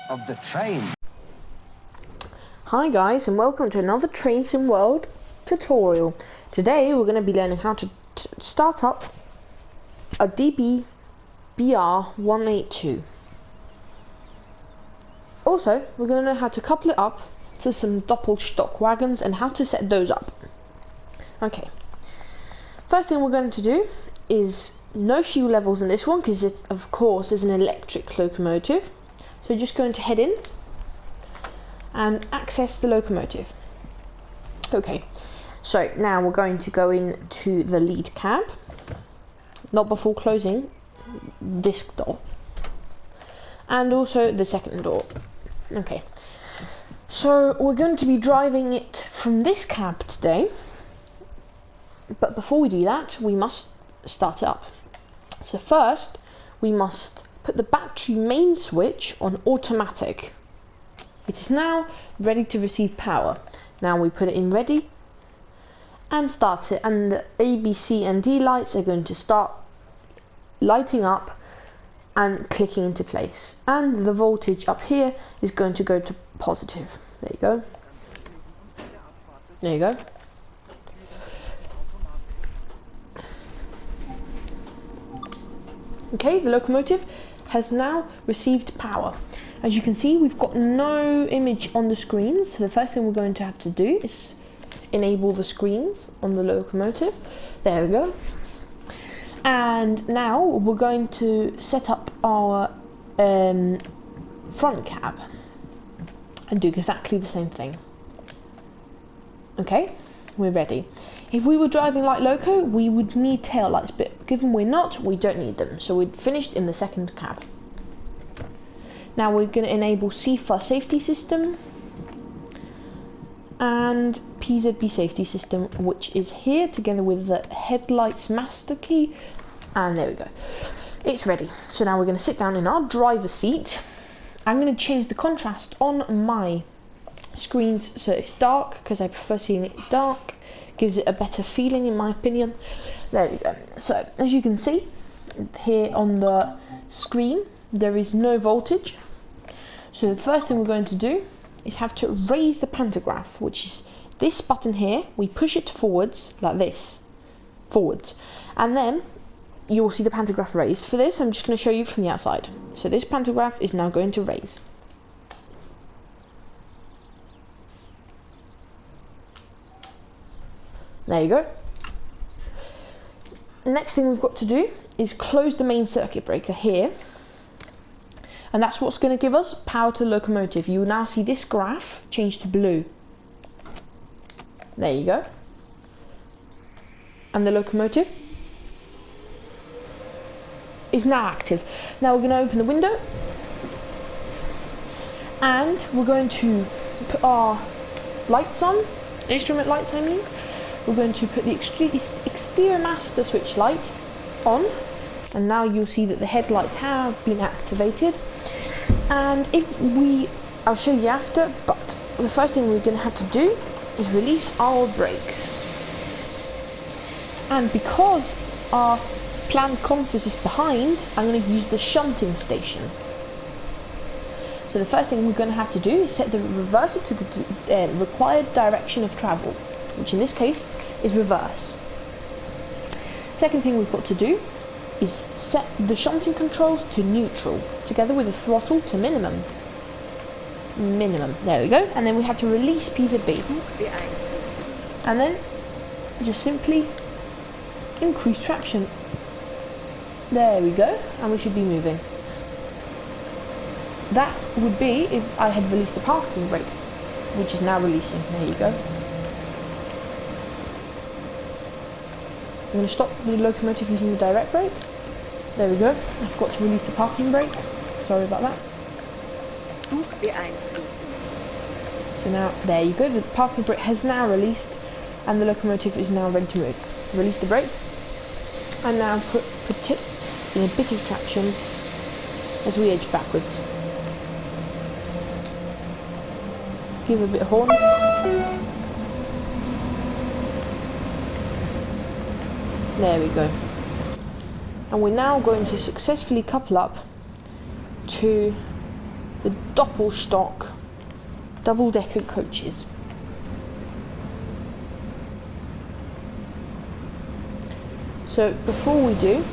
of the train. Hi guys, and welcome to another Train Sim World tutorial. Today we're going to be learning how to start up a DB-BR182. Also, we're going to know how to couple it up to some Doppelstock wagons and how to set those up. Okay, first thing we're going to do is no fuel levels in this one because it of course is an electric locomotive. So just going to head in and access the locomotive. Okay, so now we're going to go into the lead cab, not before closing this door, and also the second door. Okay, so we're going to be driving it from this cab today, but before we do that, we must start it up. So first, we must put the battery main switch on automatic. It is now ready to receive power. Now we put it in ready and start it, and the A, B, C and D lights are going to start lighting up and clicking into place, and the voltage up here is going to go to positive. There you go. There you go. Okay, the locomotive has now received power. As you can see, we've got no image on the screens, so the first thing we're going to have to do is enable the screens on the locomotive. There we go. And now we're going to set up our front cab and do exactly the same thing. Okay, we're ready. If we were driving like loco, we would need tail lights, but given we're not, we don't need them. So we're finished in the second cab. Now we're going to enable CFA safety system and PZB safety system, which is here together with the headlights master key. And there we go. It's ready. So now we're going to sit down in our driver's seat. I'm going to change the contrast on my screens so it's dark because I prefer seeing it dark. Gives it a better feeling in my opinion. There we go. So as you can see here on the screen, there is no voltage. So the first thing we're going to do is have to raise the pantograph, which is this button here. We push it forwards like this, forwards, and then you will see the pantograph raised. For this, I'm just going to show you from the outside. So this pantograph is now going to raise. There you go. Next thing we've got to do is close the main circuit breaker here. And that's what's going to give us power to the locomotive. You will now see this graph change to blue. There you go. And the locomotive is now active. Now we're going to open the window. And we're going to put our lights on. Instrument lights, I mean. We're going to put the exterior master switch light on, and now you'll see that the headlights have been activated. And I'll show you after, but the first thing we're going to have to do is release our brakes. And because our planned consist is behind, I'm going to use the shunting station. So the first thing we're going to have to do is set the reverser to the required direction of travel, which in this case is reverse. Second thing we've got to do is set the shunting controls to neutral, together with the throttle to minimum. There we go. And then we have to release PZB. And then just simply increase traction. There we go. And we should be moving. That would be if I had released the parking brake, which is now releasing. There you go. I'm going to stop the locomotive using the direct brake. There we go. I forgot to release the parking brake. Sorry about that. So now, there you go. The parking brake has now released and the locomotive is now ready to move. Release the brakes and now put it in a bit of traction as we edge backwards. Give a bit of horn. There we go. And we're now going to successfully couple up to the Doppelstock double-decker coaches. So before we do,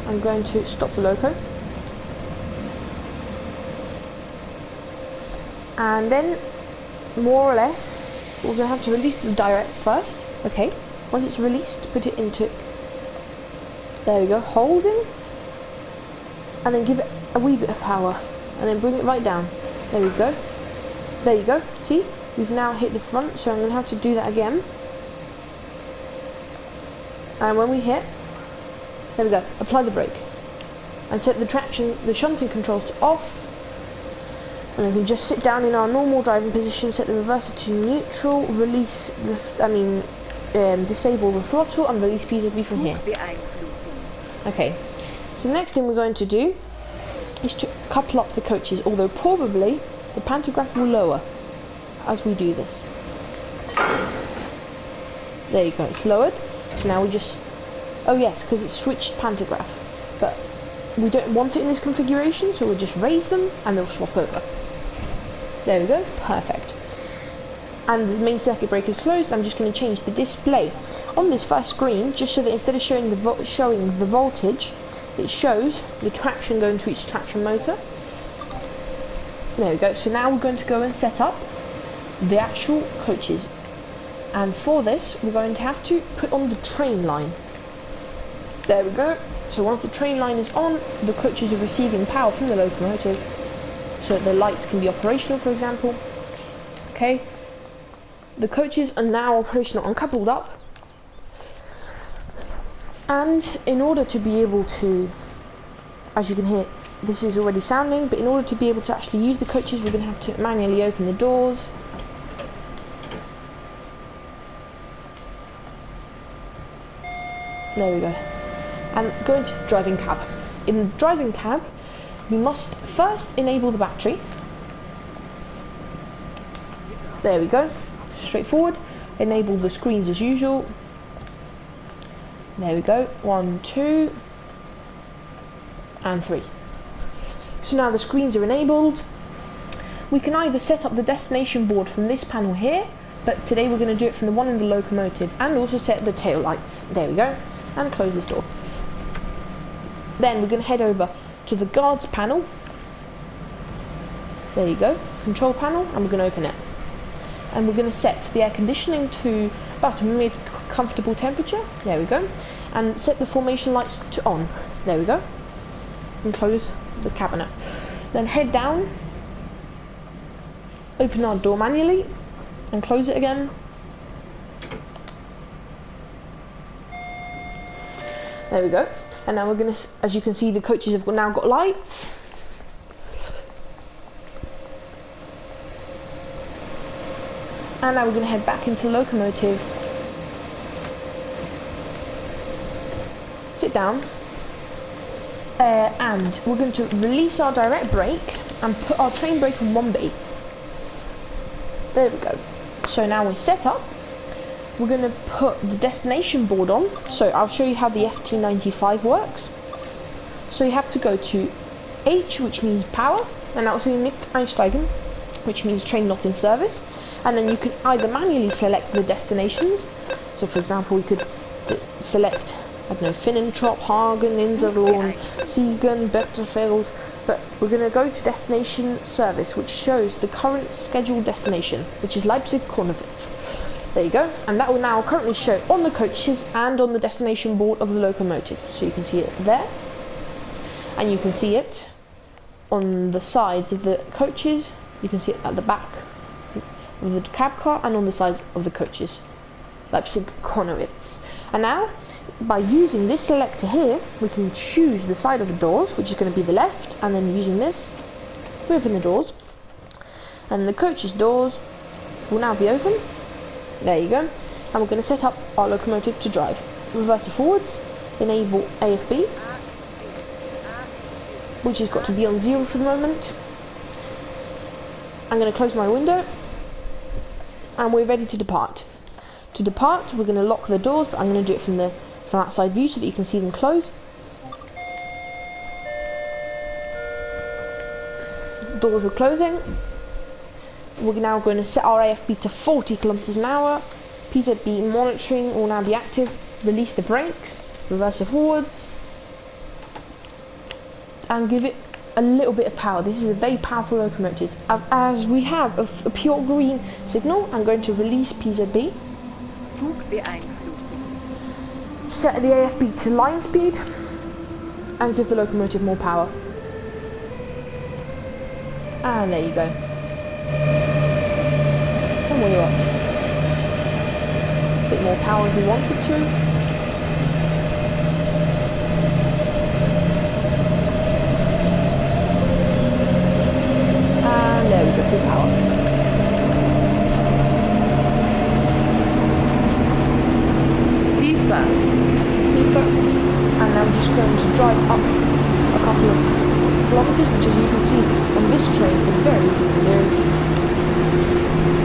I'm going to stop the loco. And then, more or less, we're going to have to release the direct first. Okay, once it's released, put it into, there we go, holding, and then give it a wee bit of power, and then bring it right down. There we go. There you go. See, we've now hit the front, so I'm going to have to do that again. And when we hit, there we go, apply the brake. And set the traction, the shunting controls to off. And then we just sit down in our normal driving position, set the reverser to neutral, release the, disable the throttle and release TSW from here. Okay, so the next thing we're going to do is to couple up the coaches, although probably the pantograph will lower as we do this. There you go, it's lowered. So now we just, oh yes, because it's switched pantograph, but we don't want it in this configuration, so we'll just raise them and they'll swap over. There we go, perfect. And the main circuit breaker is closed. I'm just going to change the display on this first screen, just so that instead of showing the voltage, it shows the traction going to each traction motor. There we go. So now we're going to go and set up the actual coaches. And for this, we're going to have to put on the train line. There we go. So once the train line is on, the coaches are receiving power from the locomotive, so that the lights can be operational, for example. Okay. The coaches are now operational and coupled up. And in order to be able to, as you can hear, this is already sounding, but in order to be able to actually use the coaches, we're going to have to manually open the doors. There we go. And go into the driving cab. In the driving cab, we must first enable the battery. There we go. Straightforward. Enable the screens as usual. There we go. 1, 2, and 3. So now the screens are enabled. We can either set up the destination board from this panel here, but today we're going to do it from the one in the locomotive, and also set the tail lights. There we go. And close this door. Then we're going to head over to the guards panel. There you go. Control panel, and we're going to open it. And we're going to set the air conditioning to about a mid-comfortable temperature. There we go. And set the formation lights to on. There we go. And close the cabinet. Then head down, open our door manually, and close it again. There we go. And now we're going to, as you can see, the coaches have now got lights. And now we're going to head back into the locomotive. Sit down. And we're going to release our direct brake and put our train brake on 1B. There we go. So now we're set up. We're going to put the destination board on. So I'll show you how the FT95 works. So you have to go to H, which means power, and also Nicht einsteigen, which means train not in service. And then you can either manually select the destinations. So for example, we could select, I don't know, Finnentrop, Hagen, Inzerlohn, Siegen, Berchtesgaden, but we're going to go to destination service, which shows the current scheduled destination, which is Leipzig-Kornewitz. There you go, and that will now currently show on the coaches and on the destination board of the locomotive. So you can see it there, and you can see it on the sides of the coaches. You can see it at the back of the cab car and on the sides of the coaches. Leipzig-Kornewitz. And now, by using this selector here, we can choose the side of the doors, which is going to be the left, and then using this, we open the doors, and the coach's doors will now be open. There you go. And we're going to set up our locomotive to drive. Reverser forwards, enable AFB, which has got to be on 0 for the moment. I'm going to close my window, and we're ready to depart. To depart, we're going to lock the doors, but I'm going to do it from outside view so that you can see them close. doors were closing. We're now going to set our AFB to 40 kilometers an hour. PZB monitoring will now be active. Release the brakes, reverse it forwards, and give it a little bit of power. This is a very powerful locomotive. As we have a pure green signal, I'm going to release PZB. Set the AFB to line speed and give the locomotive more power. And there you go. And we're off. A bit more power if we wanted to. And there we go, full power. And I'm just going to drive up a couple of kilometers, which as you can see on this train is very easy to do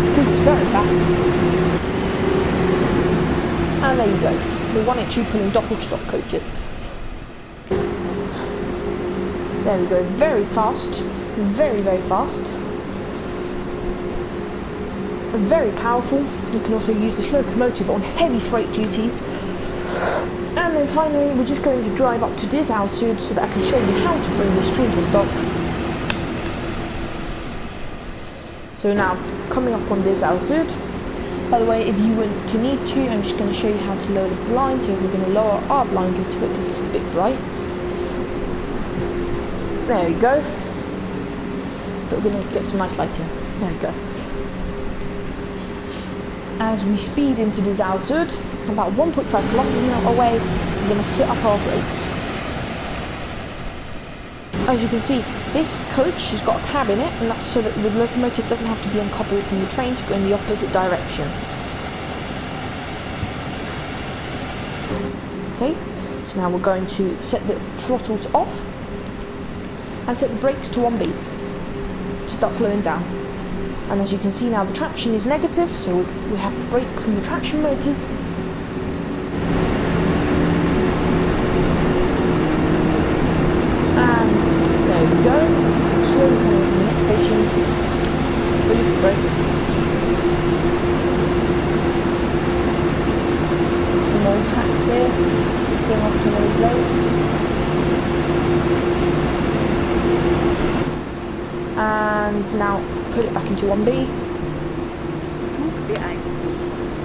because it's very fast. And there you go, the 182 pulling doppelstock coaches. There we go, very fast, very fast, and very powerful. You can also use this locomotive on heavy freight duties. And then finally, we're just going to drive up to TSW so that I can show you how to bring this train to a stop. So now, coming up on TSW. By the way, if you want to need to, I'm just going to show you how to lower the blinds. So we're going to lower our blinds a little bit because it's a bit bright. There we go. But we're going to get some nice lighting. There we go. As we speed into TSW, about 1.5 kilometers away, we're going to set up our brakes. As you can see, this coach has got a cab in it, and that's so that the locomotive doesn't have to be uncoupled from the train to go in the opposite direction. Okay, so now we're going to set the throttle to off and set the brakes to 1B. Start slowing down. And as you can see now, the traction is negative, so we have to brake from the traction motive. And there we go. Slowly coming from the next station. Release the brakes. Some more tracks there. Going off to another place. And now put it back into 1B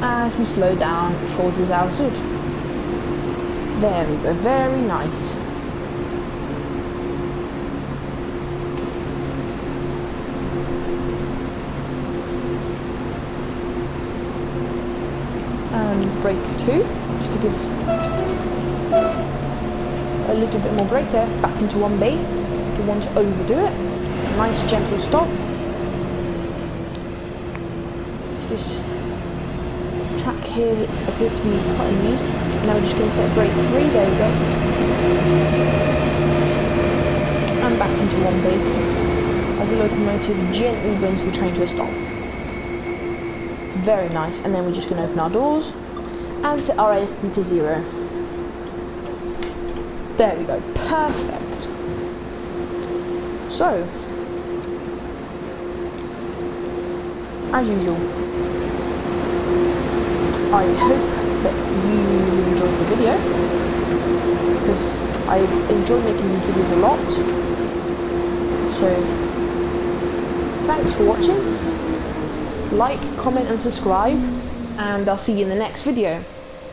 as we slow down for TSW. There we go, very nice. And brake 2, just to give us a little bit more brake there, back into 1B. Don't want to overdo it. Nice gentle stop. This track here appears to be quite unused. Now we're just going to set brake 3, there we go. And back into 1B as the locomotive gently brings the train to a stop. Very nice. And then we're just going to open our doors and set our AFB to 0. There we go, perfect. So, as usual, I hope that you enjoyed the video, because I enjoy making these videos a lot. So, thanks for watching. Like, comment and subscribe, and I'll see you in the next video.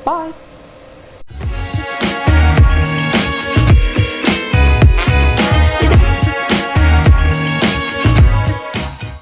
Bye!